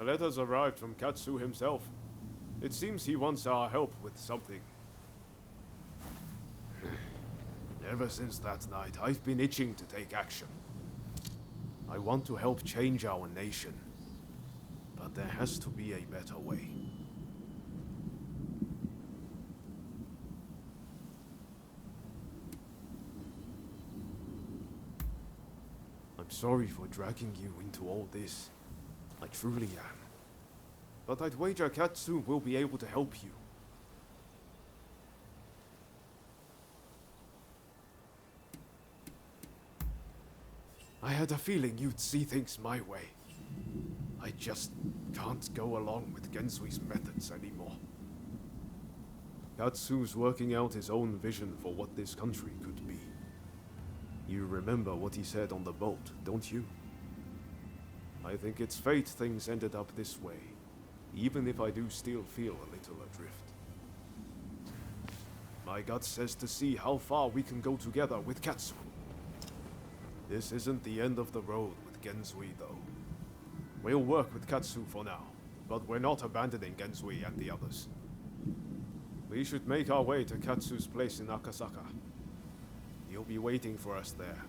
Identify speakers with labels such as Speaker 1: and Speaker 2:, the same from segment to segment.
Speaker 1: A letter's arrived from Katsu himself. It seems he wants our help with something. Ever since that night, I've been itching to take action. I want to help change our nation. But there has to be a better way. I'm sorry for dragging you into all this. I truly am. But I'd wager Katsu will be able to help you. I had a feeling you'd see things my way. I just can't go along with Gensui's methods anymore. Katsu's working out his own vision for what this country could be. You remember what he said on the boat, don't you? I think it's fate things ended up this way, even if I do still feel a little adrift. My gut says to see how far we can go together with Katsu. This isn't the end of the road with Gensui, though. We'll work with Katsu for now, but we're not abandoning Gensui and the others. We should make our way to Katsu's place in Akasaka. He'll be waiting for us there.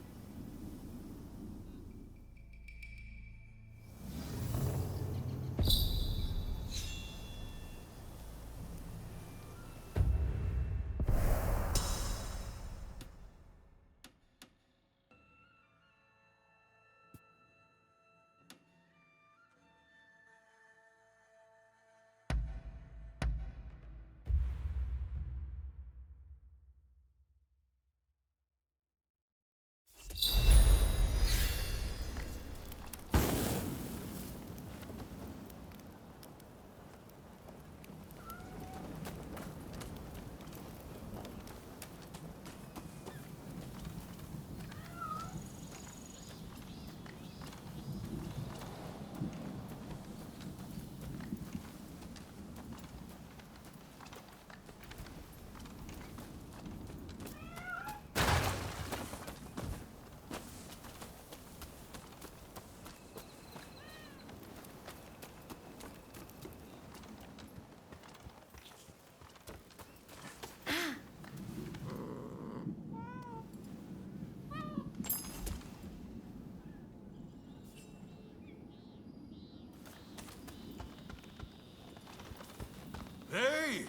Speaker 2: Hey!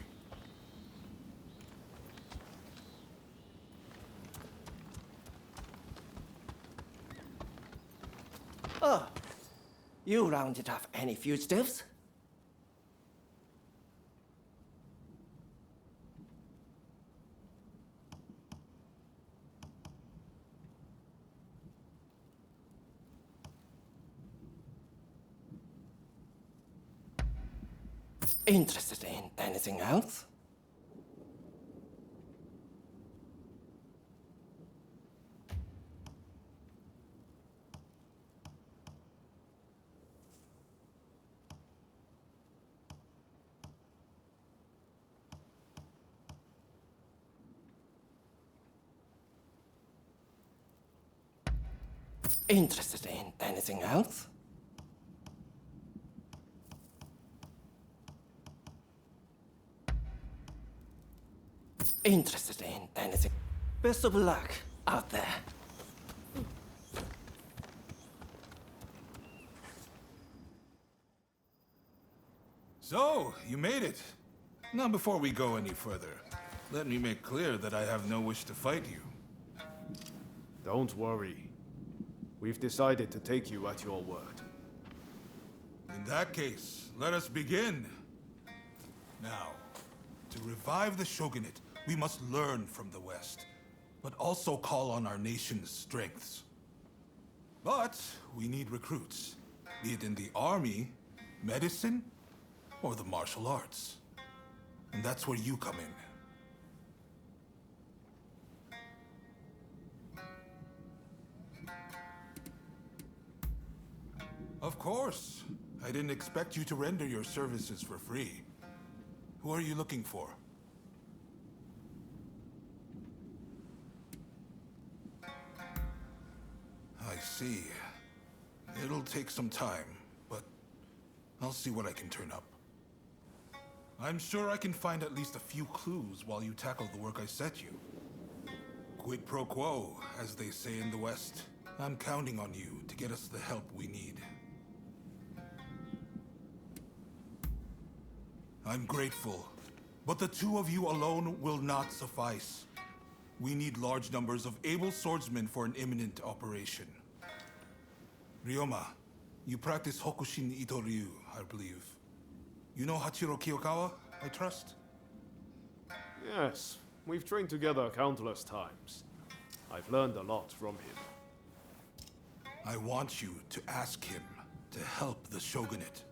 Speaker 3: Oh, you rounded off any fugitives? Interested in anything else? Interested in anything else? Interested in anything? Best of luck out there.
Speaker 2: So, you made it. Now, before we go any further, let me make clear that I have no wish to fight you.
Speaker 1: Don't worry. We've decided to take you at your word.
Speaker 2: In that case, let us begin. Now, to revive the shogunate, we must learn from the West, but also call on our nation's strengths. But we need recruits, be it in the army, medicine, or the martial arts. And that's where you come in. Of course. I didn't expect you to render your services for free. Who are you looking for? I see. It'll take some time, but I'll see what I can turn up. I'm sure I can find at least a few clues while you tackle the work I set you. Quid pro quo, as they say in the West. I'm counting on you to get us the help we need. I'm grateful, but the two of you alone will not suffice. We need large numbers of able swordsmen for an imminent operation. Ryoma, you practice Hokushin Ito-ryu, I believe. You know Hachiro Kiyokawa, I trust?
Speaker 1: Yes, we've trained together countless times. I've learned a lot from him.
Speaker 2: I want you to ask him to help the shogunate.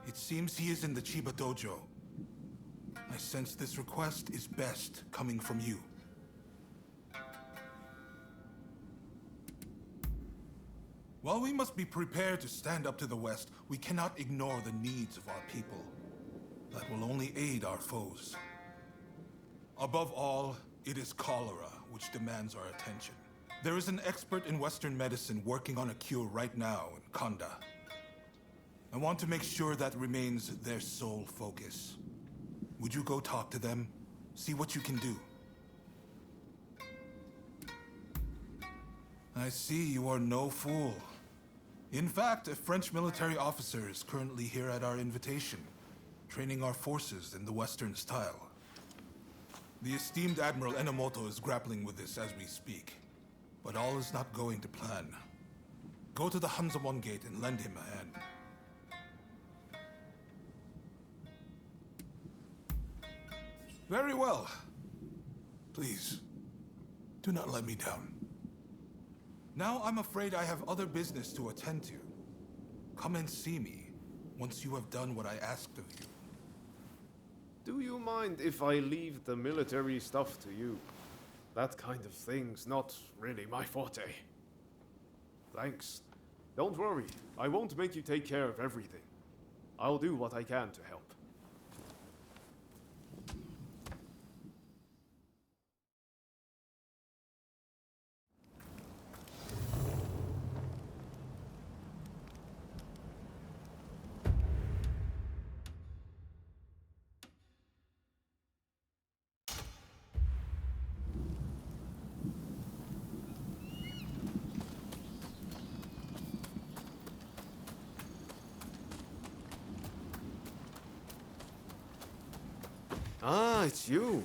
Speaker 2: It seems he is in the Chiba dojo. I sense this request is best coming from you. While we must be prepared to stand up to the West, we cannot ignore the needs of our people. That will only aid our foes. Above all, it is cholera which demands our attention. There is an expert in Western medicine working on a cure right now in Kanda. I want to make sure that remains their sole focus. Would you go talk to them? See what you can do. I see you are no fool. In fact, a French military officer is currently here at our invitation, training our forces in the Western style. The esteemed Admiral Enomoto is grappling with this as we speak, but all is not going to plan. Go to the Hanzamon Gate and lend him a hand. Very well. Please, do not let me down. Now I'm afraid I have other business to attend to. Come and see me once you have done what I asked of you.
Speaker 1: Do you mind if I leave the military stuff to you? That kind of thing's not really my forte. Thanks. Don't worry, I won't make you take care of everything. I'll do what I can to help. Ah, it's you.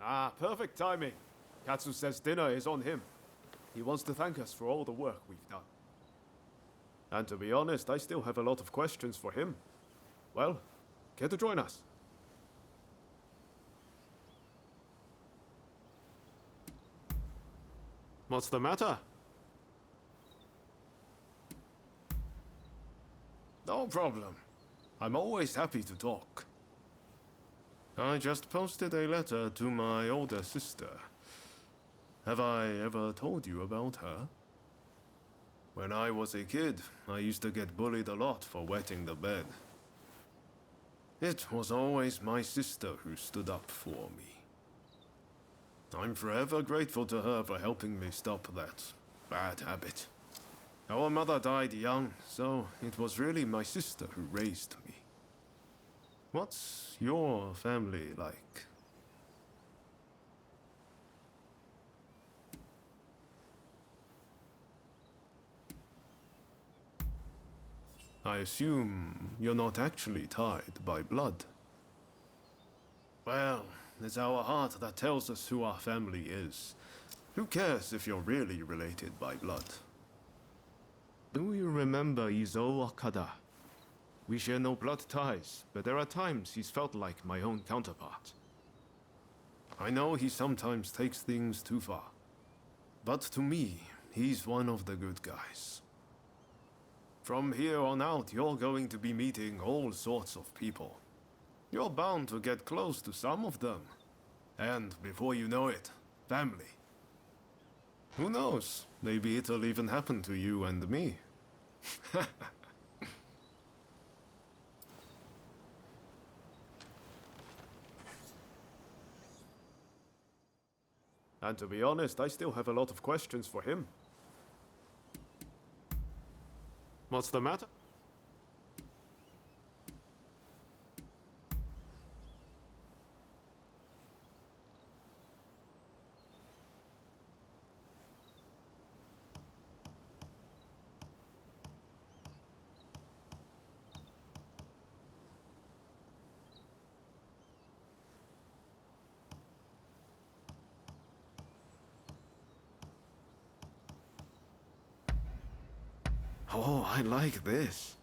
Speaker 1: Ah, perfect timing. Katsu says dinner is on him. He wants to thank us for all the work we've done. And to be honest, I still have a lot of questions for him. Well, care to join us? What's the matter? No problem. I'm always happy to talk. I just posted a letter to my older sister. Have I ever told you about her? When I was a kid, I used to get bullied a lot for wetting the bed. It was always my sister who stood up for me. I'm forever grateful to her for helping me stop that bad habit. Our mother died young, so it was really my sister who raised me. What's your family like? I assume you're not actually tied by blood. Well, it's our heart that tells us who our family is. Who cares if you're really related by blood? Do you remember Izo Okada? We share no blood ties, but there are times he's felt like my own counterpart. I know he sometimes takes things too far, but to me, he's one of the good guys. From here on out, you're going to be meeting all sorts of people. You're bound to get close to some of them. And before you know it, family. Who knows? Maybe it'll even happen to you and me. And to be honest, I still have a lot of questions for him. What's the matter? Oh, I like this.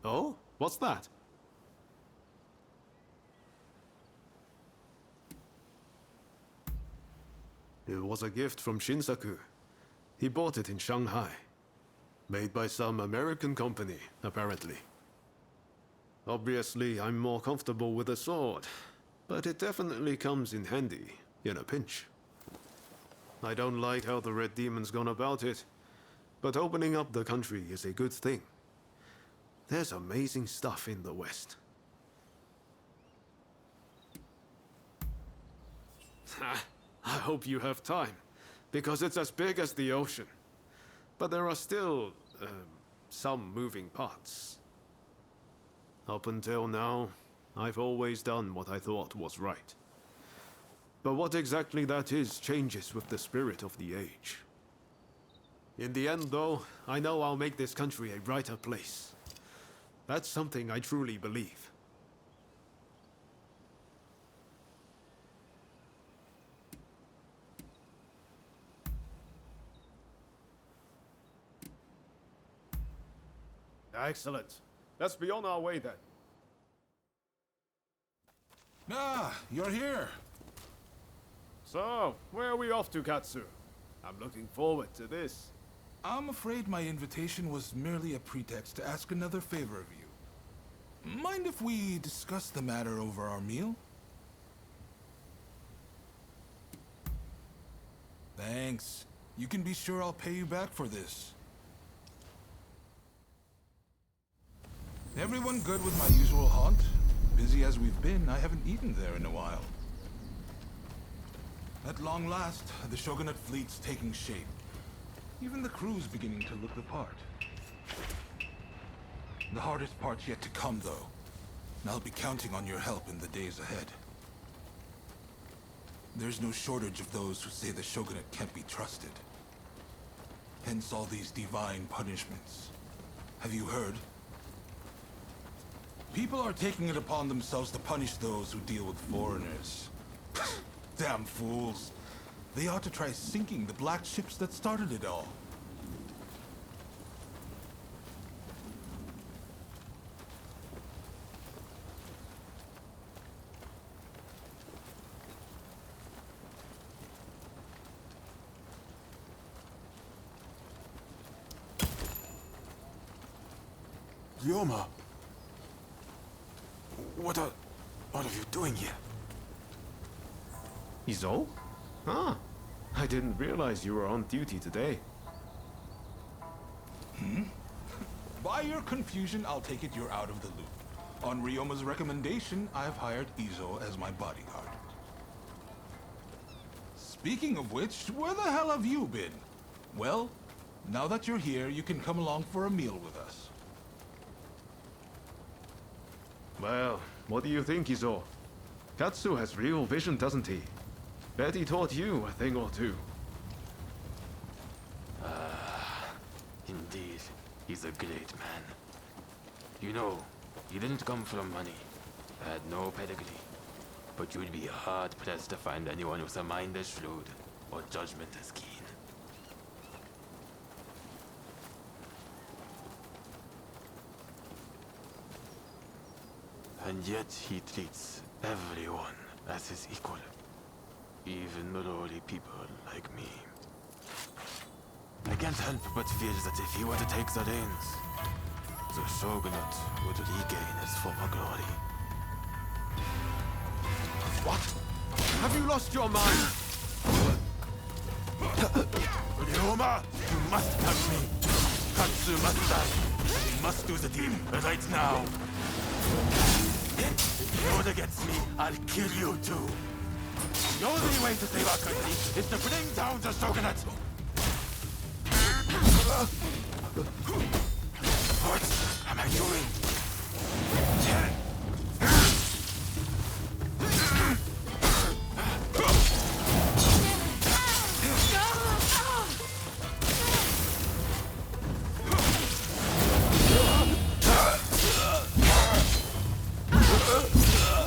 Speaker 1: Oh? What's that? It was a gift from Shinsaku. He bought it in Shanghai. Made by some American company, apparently. Obviously, I'm more comfortable with a sword, but it definitely comes in handy, in a pinch. I don't like how the Red Demon's gone about it, but opening up the country is a good thing. There's amazing stuff in the West. I hope you have time, because it's as big as the ocean. But there are still, some moving parts. Up until now, I've always done what I thought was right. But what exactly that is changes with the spirit of the age. In the end, though, I know I'll make this country a brighter place. That's something I truly believe. Excellent. Let's be on our way then.
Speaker 2: Ah, you're here.
Speaker 1: So, where are we off to, Katsu? I'm looking forward to this.
Speaker 2: I'm afraid my invitation was merely a pretext to ask another favor of you. Mind if we discuss the matter over our meal? Thanks. You can be sure I'll pay you back for this. Everyone good with my usual haunt? Busy as we've been, I haven't eaten there in a while. At long last, the Shogunate fleet's taking shape. Even the crew's beginning to look the part. The hardest part's yet to come, though. And I'll be counting on your help in the days ahead. There's no shortage of those who say the Shogunate can't be trusted. Hence all these divine punishments. Have you heard? People are taking it upon themselves to punish those who deal with foreigners. Damn fools. They ought to try sinking the black ships that started it all.
Speaker 4: Ryoma! What are you doing here?
Speaker 1: Izo? Ah, I didn't realize you were on duty today.
Speaker 2: By your confusion, I'll take it you're out of the loop. On Ryoma's recommendation, I've hired Izo as my bodyguard. Speaking of which, where the hell have you been? Well, now that you're here, you can come along for a meal with us.
Speaker 1: Well, what do you think, Izo? Katsu has real vision, doesn't he? Bet he taught you a thing or two.
Speaker 4: Indeed, he's a great man. You know, he didn't come from money, had no pedigree, but you'd be hard-pressed to find anyone with a mind as shrewd or judgment as keen. And yet he treats everyone as his equal. Even lowly people like me. I can't help but feel that if he were to take the reins, the Shogunate would regain its former glory.
Speaker 1: What? Have you lost your mind?
Speaker 4: Ryoma, you must help me. Katsu must die. We must do the deed right now. If you're against me, I'll kill you too. The only way to save our country is to bring down the shogunate! What am I doing?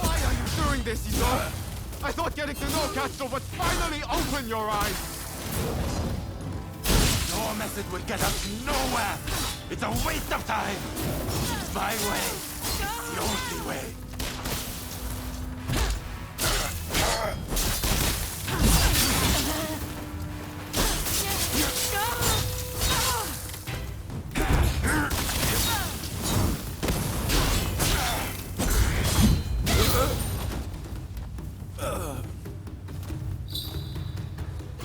Speaker 1: Why are you doing this, Izo? I thought getting to know Katsu would finally open your eyes!
Speaker 4: Your method will get us nowhere! It's a waste of time! My way! The only way!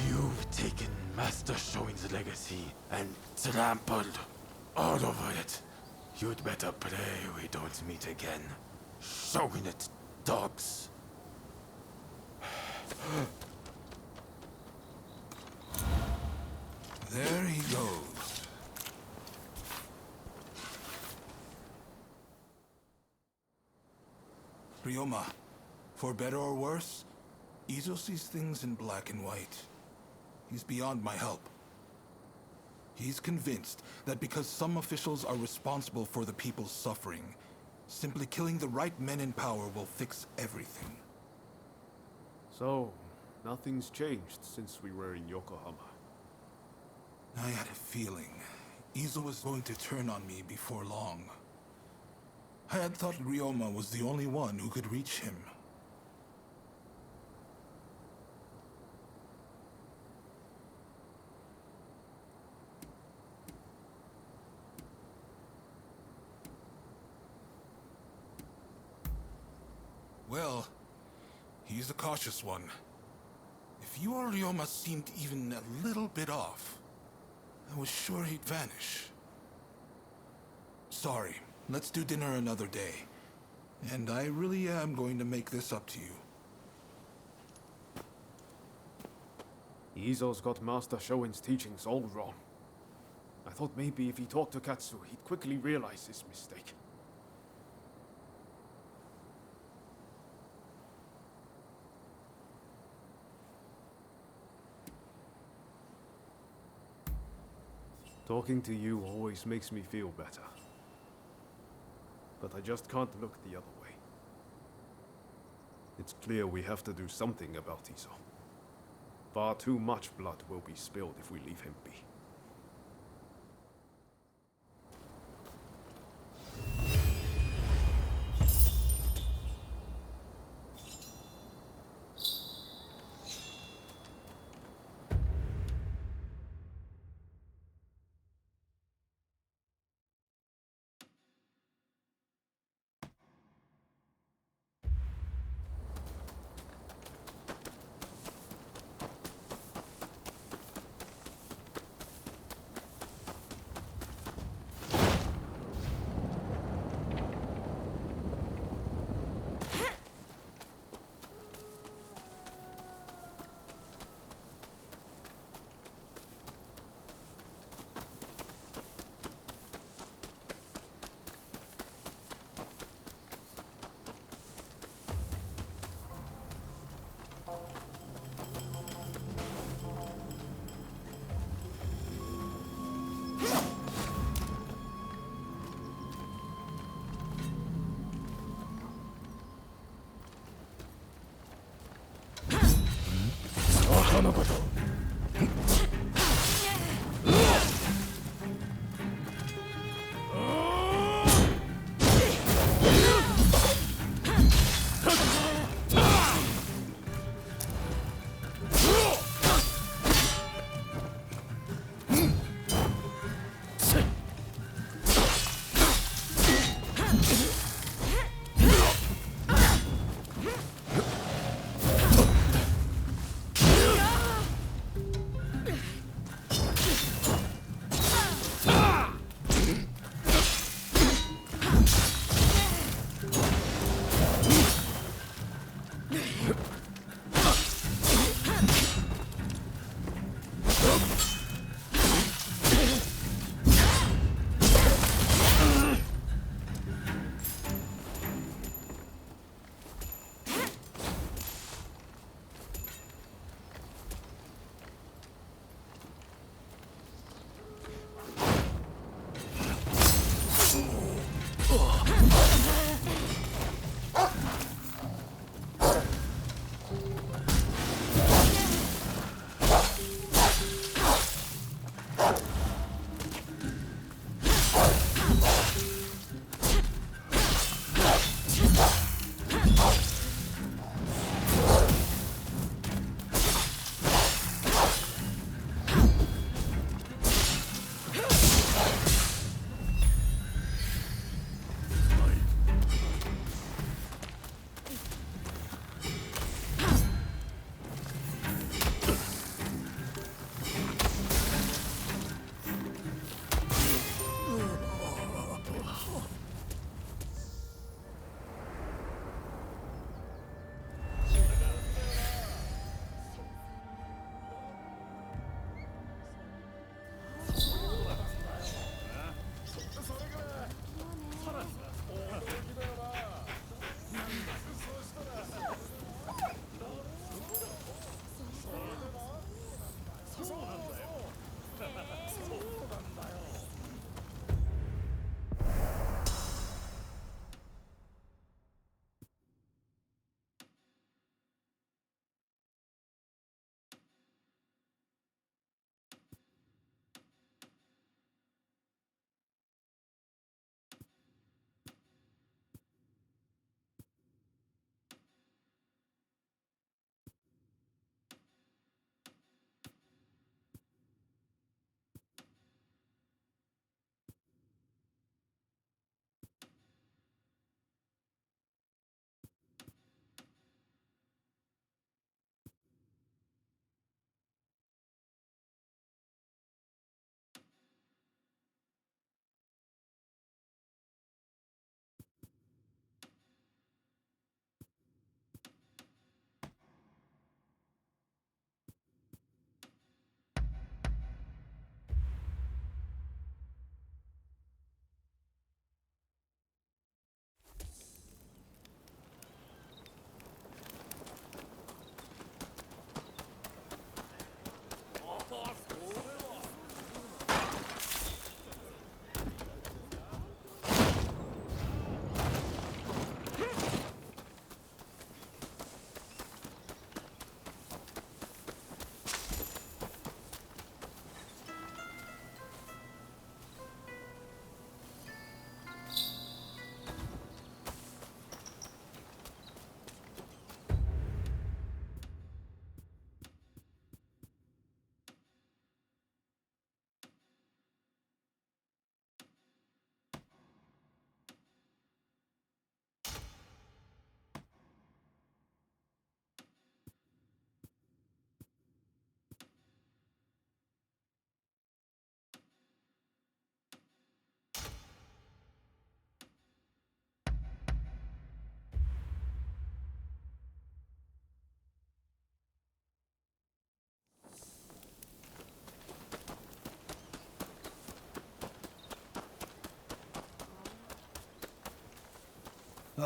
Speaker 4: You've taken Master Shoin's legacy and trampled all over it. You'd better pray we don't meet again. Shogunate dogs.
Speaker 2: There he goes. Ryoma, for better or worse, Izo sees things in black and white. He's beyond my help. He's convinced that because some officials are responsible for the people's suffering, simply killing the right men in power will fix everything.
Speaker 1: So, nothing's changed since we were in Yokohama.
Speaker 2: I had a feeling Izo was going to turn on me before long. I had thought Ryoma was the only one who could reach him. Well, he's a cautious one. If you or Ryoma seemed even a little bit off, I was sure he'd vanish. Sorry, let's do dinner another day. And I really am going to make this up to you.
Speaker 1: Izo's got Master Shoin's teachings all wrong. I thought maybe if he talked to Katsu, he'd quickly realize his mistake. Talking to you always makes me feel better. But I just can't look the other way. It's clear we have to do something about Izo. Far too much blood will be spilled if we leave him be.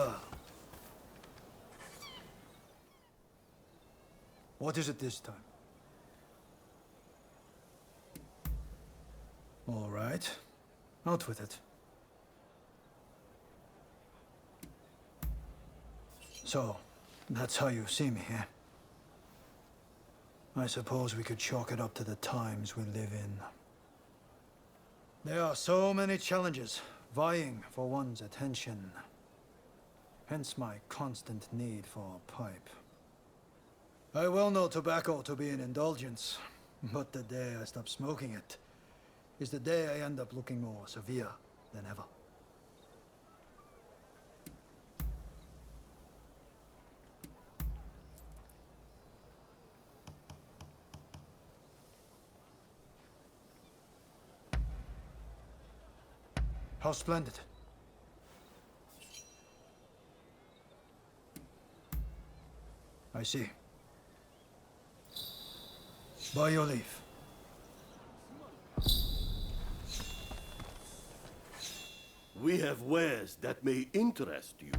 Speaker 5: Well. What is it this time? All right. Out with it. So, that's how you see me, eh? I suppose we could chalk it up to the times we live in. There are so many challenges vying for one's attention. Hence my constant need for a pipe. I well know tobacco to be an indulgence, but the day I stop smoking it is the day I end up looking more severe than ever. How splendid. I see. By your leave.
Speaker 6: We have wares that may interest you.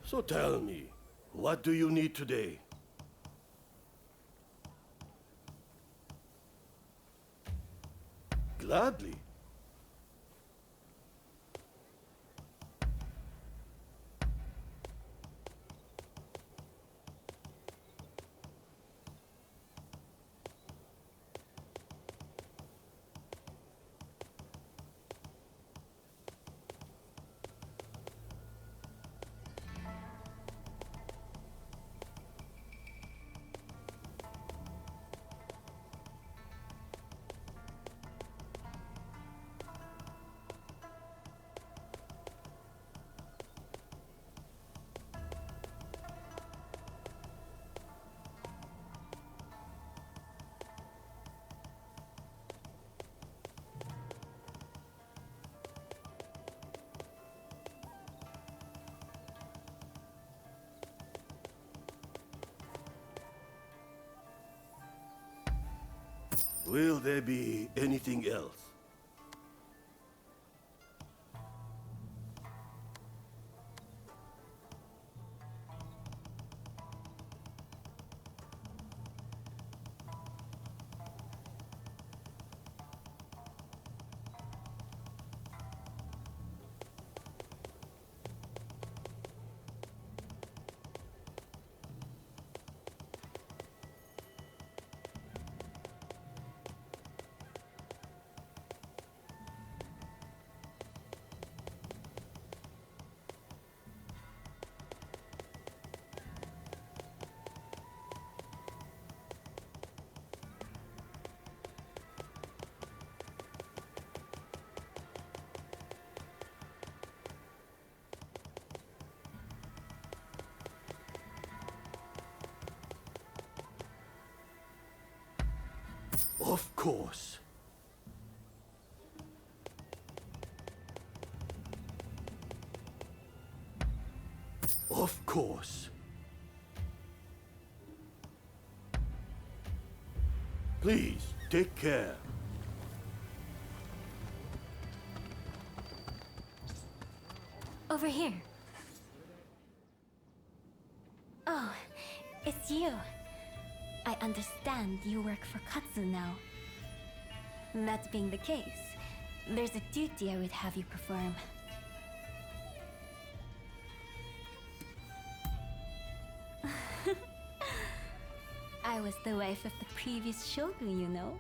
Speaker 6: So tell me, what do you need today? Gladly. Will there be anything else? Of course. Of course. Please, take care.
Speaker 7: Over here. Oh, it's you. I understand you work for Katsu now. That being the case, there's a duty I would have you perform. I was the wife of the previous shogun, you know.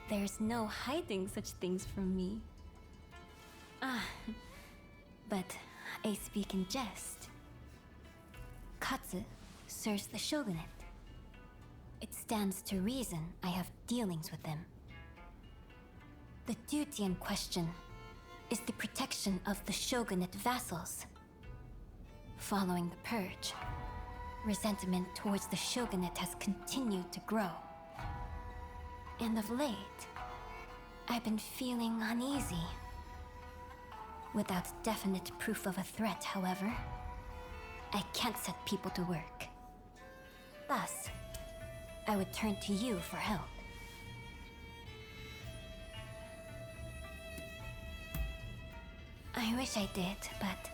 Speaker 7: There's no hiding such things from me. But I speak in jest. Katsu serves the shogunate. It stands to reason I have dealings with them. The duty in question is the protection of the shogunate vassals. Following the purge, Resentment towards the shogunate has continued to grow. And of late, I've been feeling uneasy. Without definite proof of a threat, however, I can't set people to work. Thus, I would turn to you for help. I wish I did, but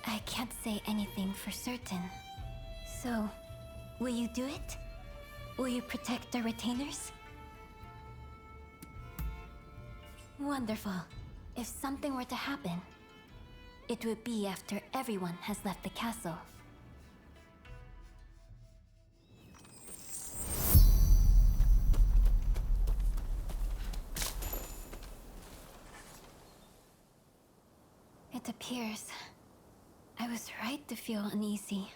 Speaker 7: I can't say anything for certain. So, will you do it? Will you protect our retainers? Wonderful. If something were to happen, it would be after everyone has left the castle. It appears I was right to feel uneasy.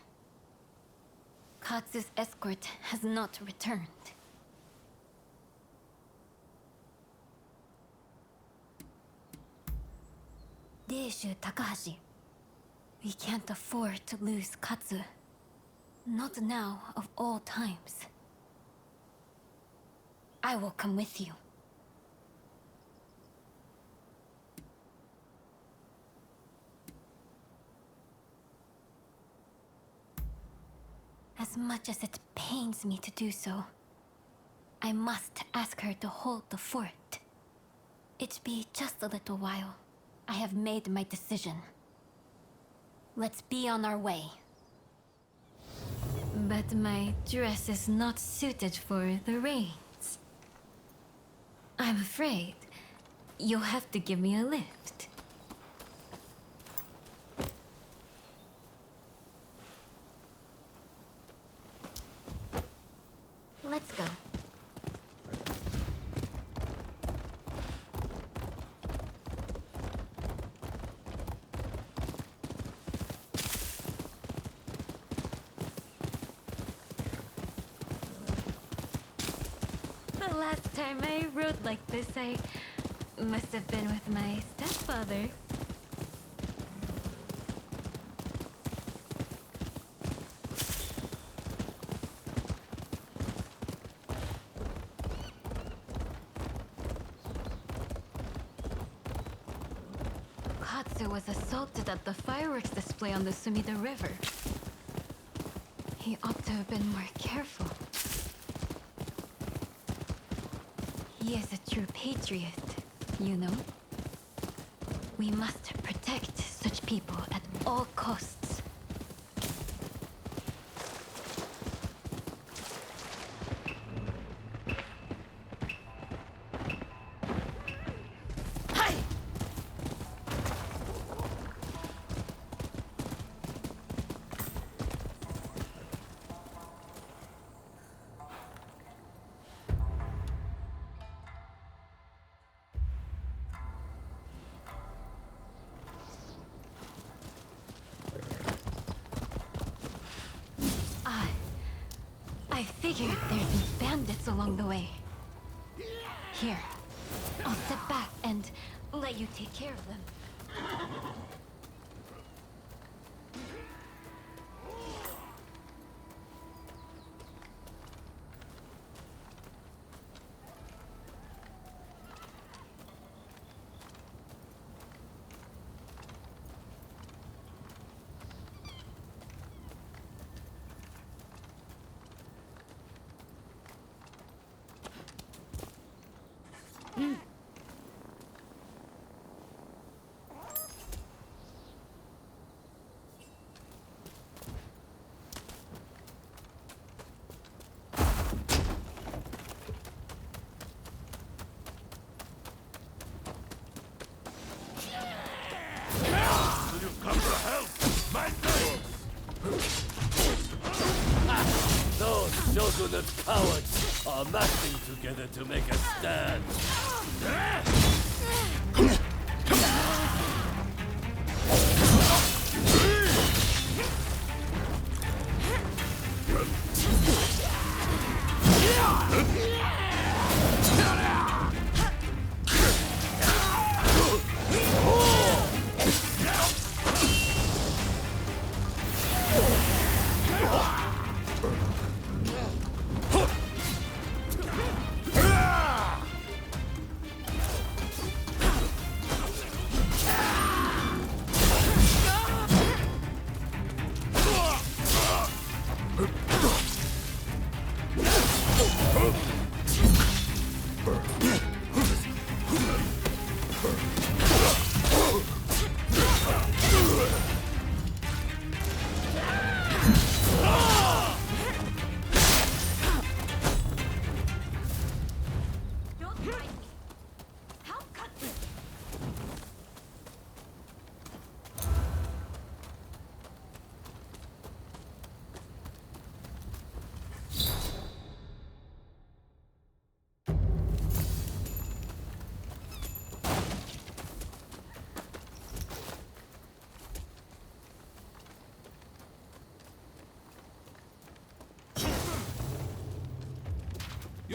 Speaker 7: Katsu's escort has not returned. Deishu Takahashi. We can't afford to lose Katsu. Not now, of all times. I will come with you. As much as it pains me to do so, I must ask her to hold the fort. It be just a little while. I have made my decision. Let's be on our way. But my dress is not suited for the rains. I'm afraid you'll have to give me a lift. Let's go. The last time I rode like this, I must have been with my stepfather. Katsu was assaulted at the fireworks display on the Sumida River. He ought to have been more careful. He is a true patriot, you know? We must protect such people at all costs. Hi! I figured there'd be bandits along the way. Here, I'll step back and let you take care of them.
Speaker 6: Come to help! My Those shogunate cowards are massing together to make a stand.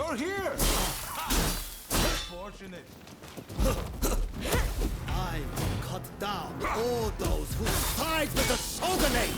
Speaker 2: You're here! Fortunate.
Speaker 6: I will cut down all those who side with the shogunate!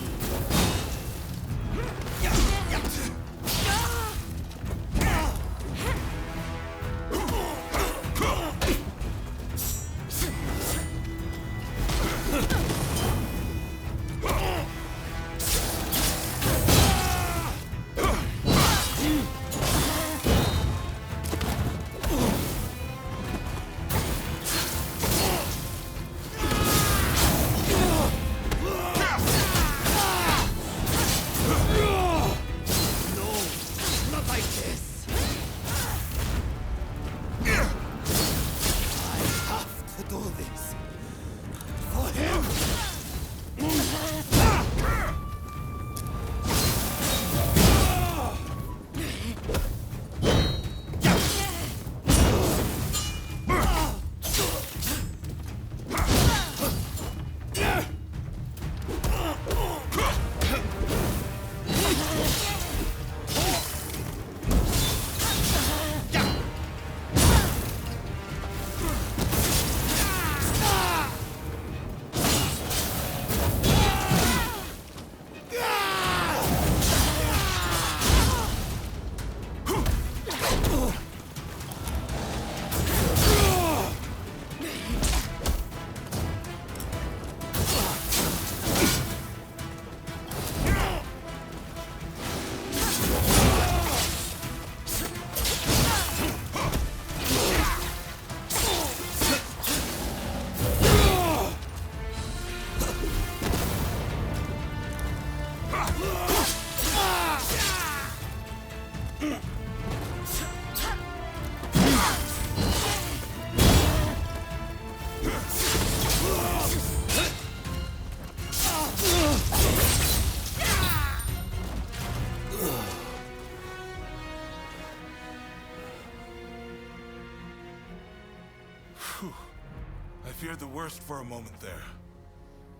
Speaker 2: I feared the worst for a moment there.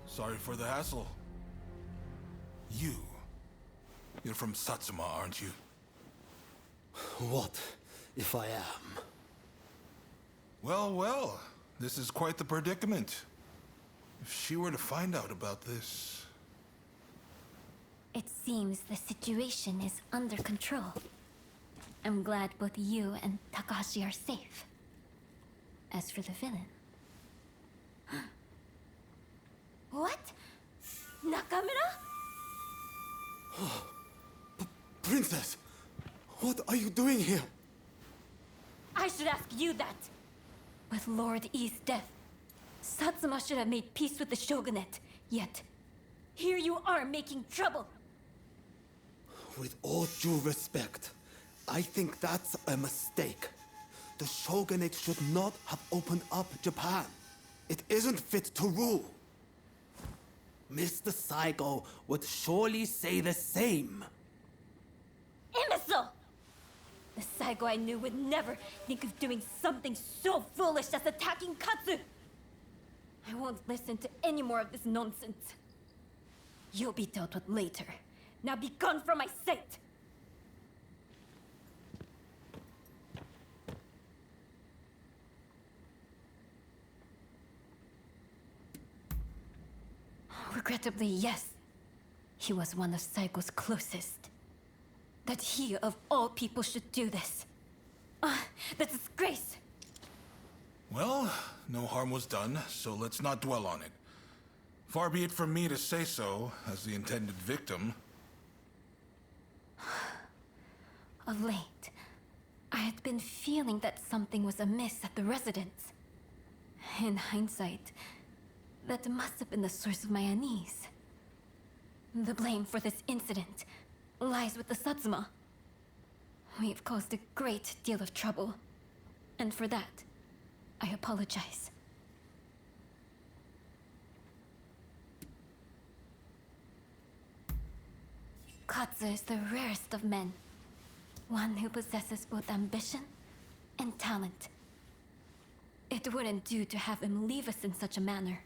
Speaker 2: Sorry for the hassle. You're from Satsuma, aren't you?
Speaker 6: What if I am?
Speaker 2: Well, well, this is quite the predicament. If she were to find out about this...
Speaker 7: It seems the situation is under control. I'm glad both you and Takahashi are safe. As for the villain... What? Nakamura?
Speaker 6: Princess, what are you doing here?
Speaker 7: I should ask you that. With Lord E's death, Satsuma should have made peace with the shogunate. Yet, here you are making trouble.
Speaker 6: With all due respect, I think that's a mistake. The shogunate should not have opened up Japan. It isn't fit to rule. Mr. Saigo would surely say the same.
Speaker 7: Imbecile! The Saigo I knew would never think of doing something so foolish as attacking Katsu! I won't listen to any more of this nonsense. You'll be dealt with later. Now be gone from my sight! Regrettably, yes. He was one of Saigo's closest. That he, of all people, should do this. The disgrace!
Speaker 2: Well, no harm was done, so let's not dwell on it. Far be it from me to say so, as the intended victim.
Speaker 7: Of late, I had been feeling that something was amiss at the residence. In hindsight, that must have been the source of my unease. The blame for this incident lies with the Satsuma. We've caused a great deal of trouble, and for that, I apologize. Katsu is the rarest of men. One who possesses both ambition and talent. It wouldn't do to have him leave us in such a manner.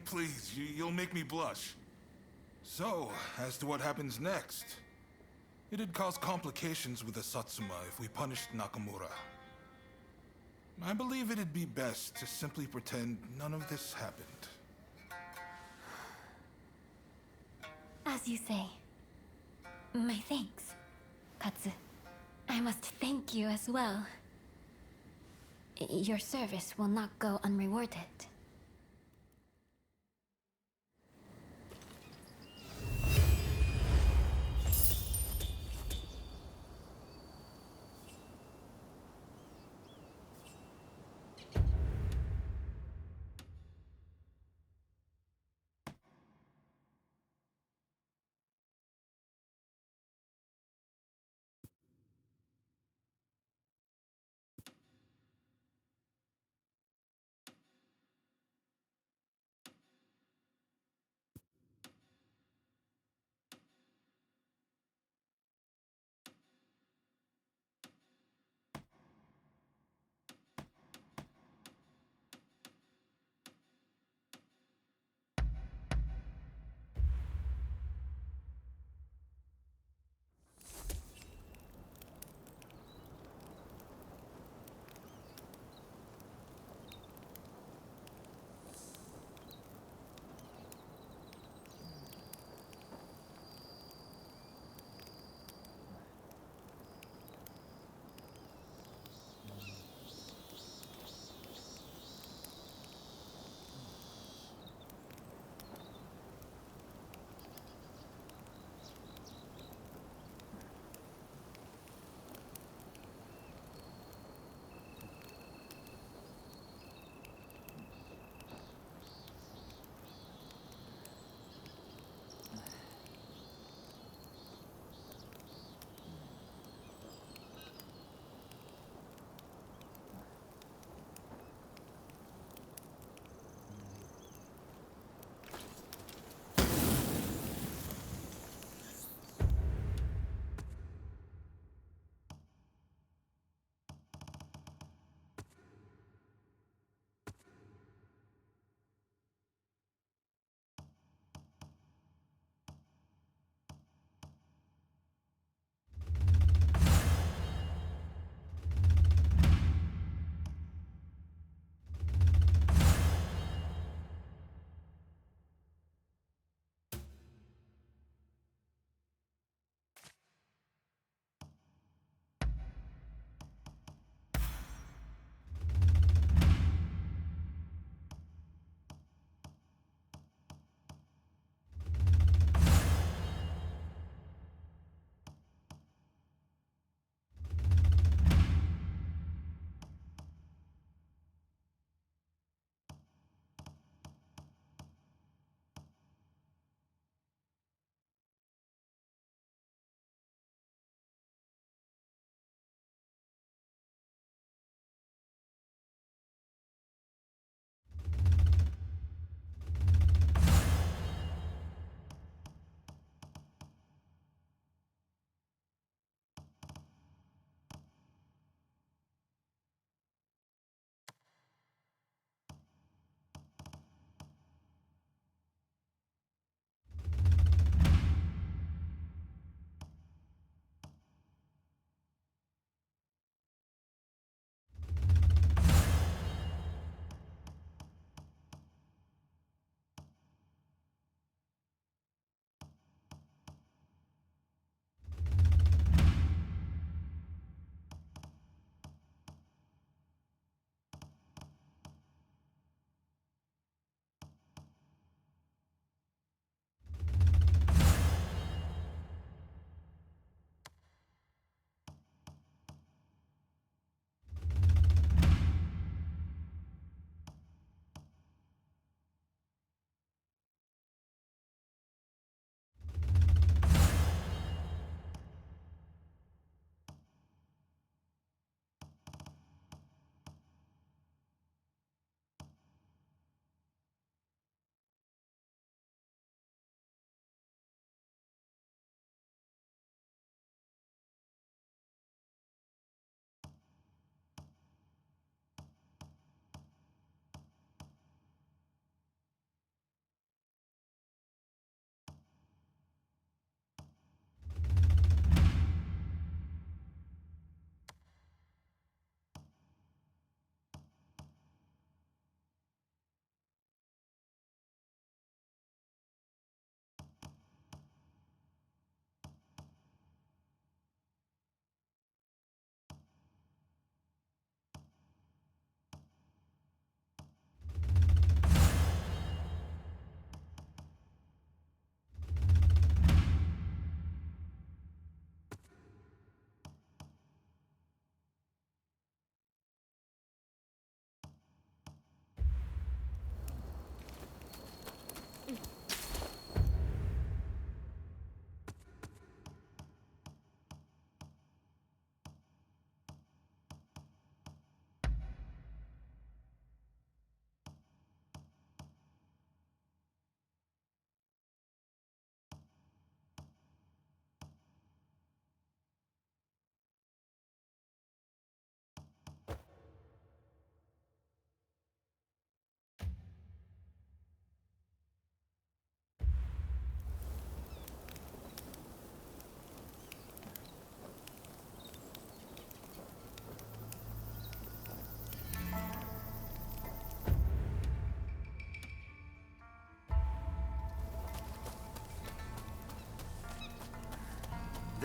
Speaker 2: Please, you'll make me blush. So, as to what happens next. It'd cause complications with the Satsuma if we punished Nakamura. I believe it'd be best to simply pretend none of this happened.
Speaker 7: As you say. My thanks, Katsu. I must thank you as well. Your service will not go unrewarded.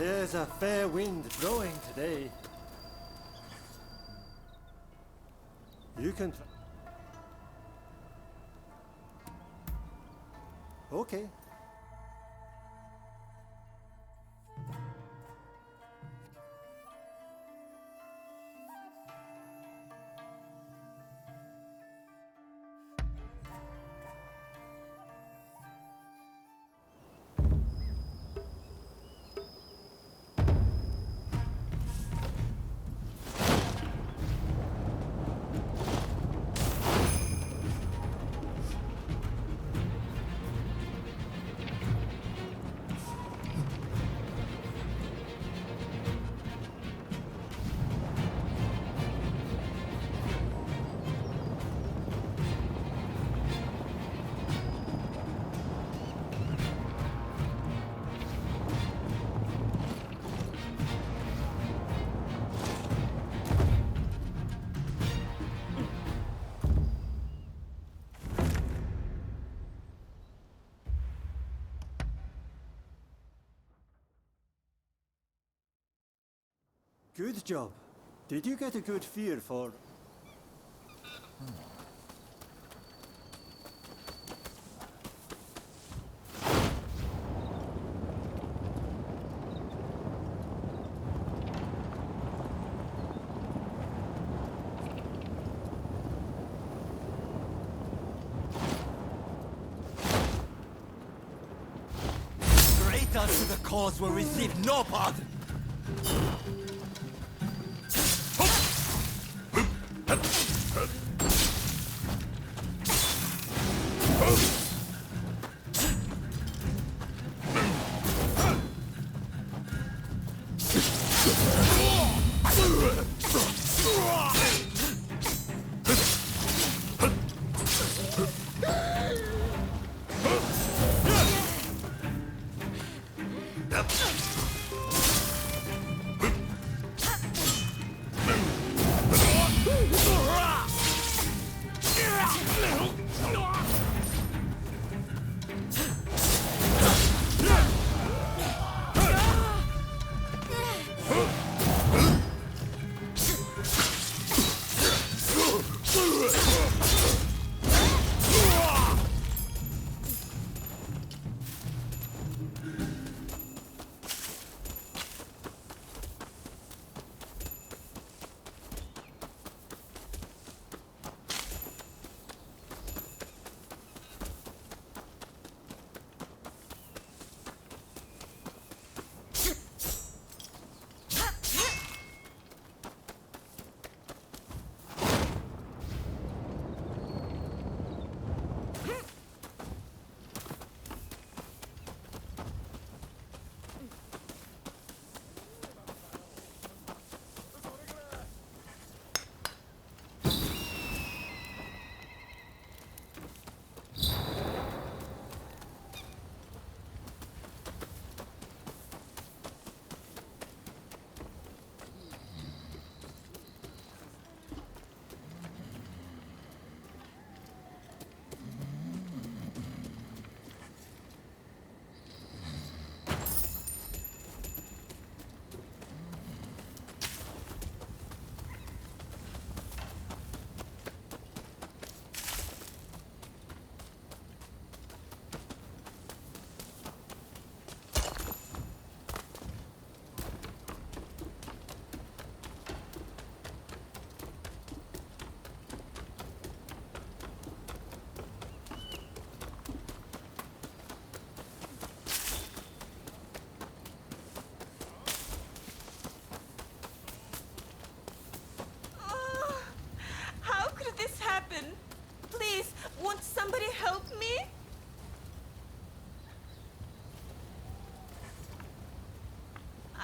Speaker 3: There's a fair wind blowing today. You can... Okay. Good job. Did you get a good feel for...
Speaker 6: Traitors to the cause will receive no pardon!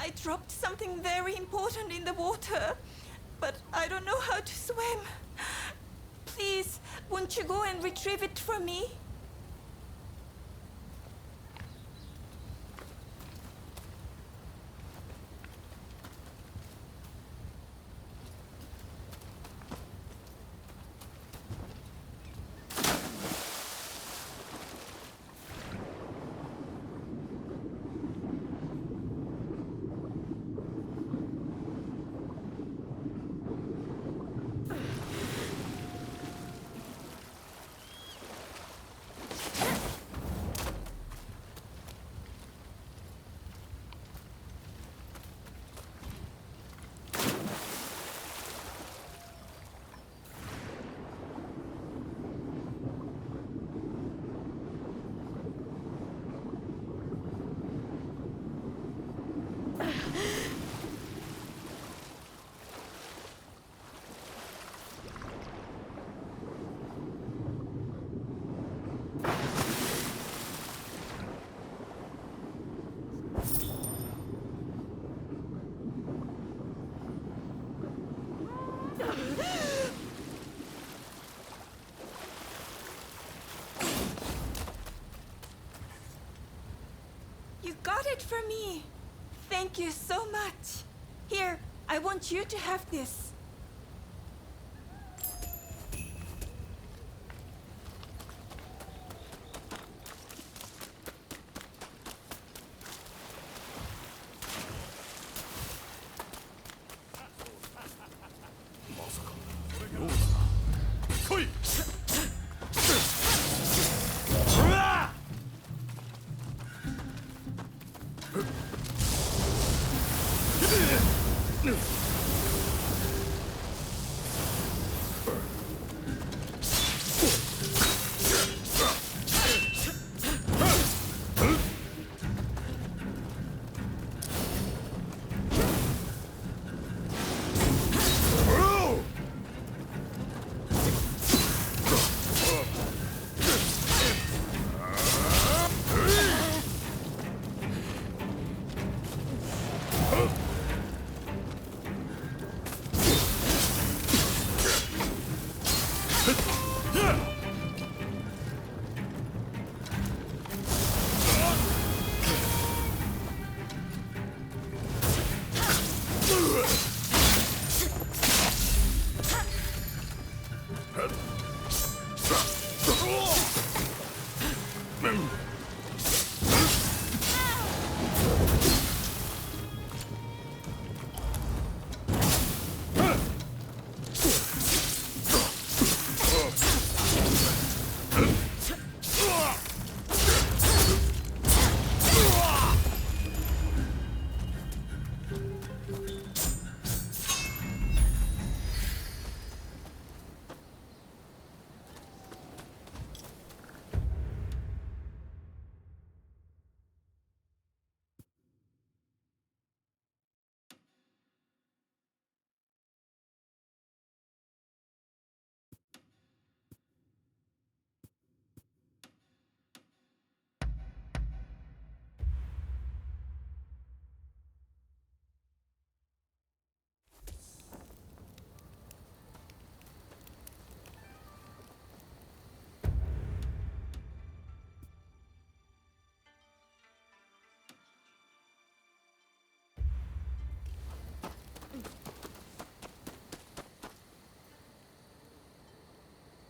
Speaker 8: I dropped something very important in the water, but I don't know how to swim. Please, won't you go and retrieve it for me? for me. Thank you so much. Here, I want you to have this.